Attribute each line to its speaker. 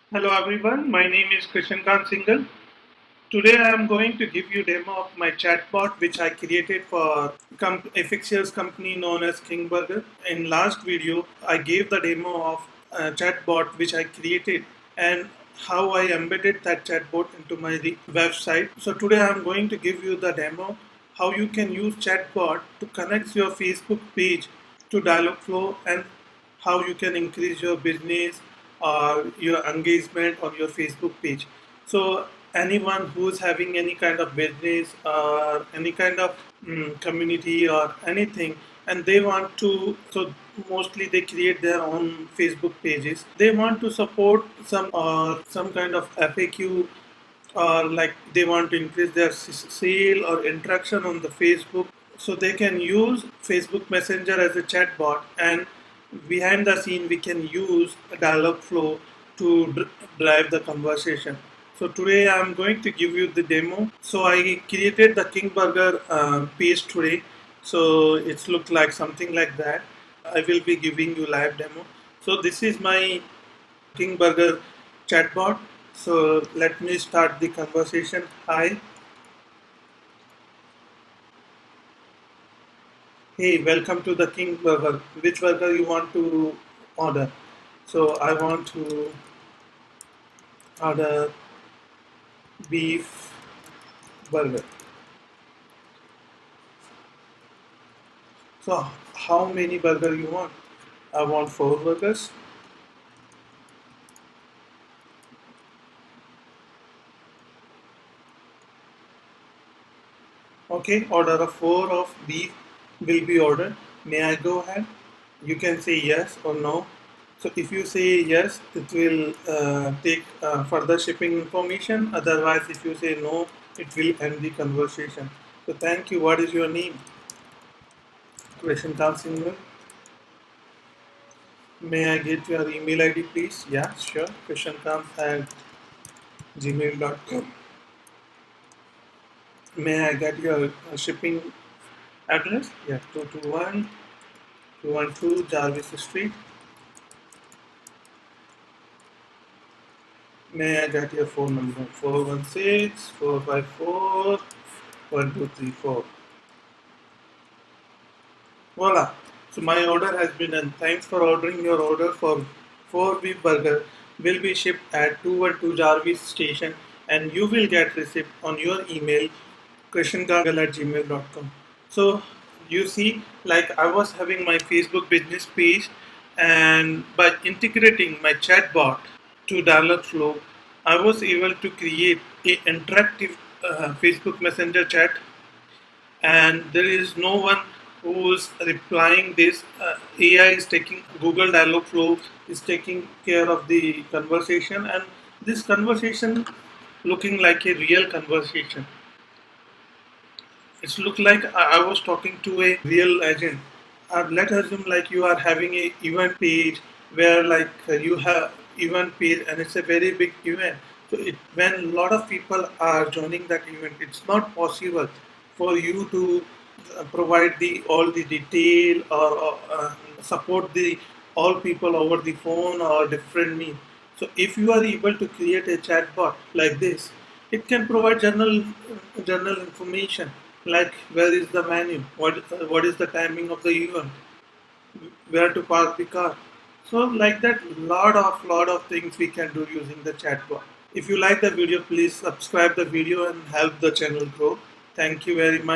Speaker 1: Hello everyone, my name is Krishan Kant Singhal. Today I am going to give you demo of my chatbot which I created for a fixtures company known as King Burger. In last video I gave the demo of a chatbot which I created and how I embedded that chatbot into my website. So today I am going to give you the demo how you can use chatbot to connect your Facebook page to Dialogflow and how you can increase your business or your engagement on your Facebook page. So anyone who's having any kind of business or any kind of community or anything, and they want to, so mostly they create their own Facebook pages. They want to support some kind of FAQ, or like they want to increase their sale or interaction on the Facebook, so they can use Facebook Messenger as a chatbot, and behind the scene we can use a dialog flow to drive the conversation. So today I'm going to give you the demo. So I created the King Burger page today, so it's looked like something like that. I will be giving you live demo. So this is my King Burger chatbot. So let me start the conversation. Hi, hey, welcome to the King Burger. Which burger you want to order? So I want to order beef burger. So how many burger you want? I want 4 burgers. Okay, order of 4 of beef will be ordered. May I go ahead? You can say yes or no. So if you say yes, it will take further shipping information. Otherwise, if you say no, it will end the conversation. So thank you. What is your name? Question Singh. May I get your email ID, please? Yeah, sure. questioncamp@gmail.com. May I get your shipping address? Yeah, 221 212 Jarvis Street. May I get your phone number? 416-454-1234. Voila. So my order has been done. Thanks for ordering. Your order for 4 beef burger will be shipped at 212 Jarvis Station, and you will get receipt on your email krishankangal@gmail.com. So you see, like I was having my Facebook business page, and by integrating my chatbot to Dialogflow, I was able to create a interactive Facebook Messenger chat, and there is no one who's replying this. AI is taking, Google Dialogflow is taking care of the conversation, and this conversation looking like a real conversation. It's look like I was talking to a real agent. Let's assume like you are having a event page where like you have event page and it's a very big event. So when a lot of people are joining that event, it's not possible for you to provide the all the detail or support the all people over the phone or different means. So if you are able to create a chatbot like this, it can provide general information like where is the menu, what is the timing of the event, where to park the car. So like that, lot of things we can do using the chatbot. If you like the video, please subscribe the video and help the channel grow. Thank you very much.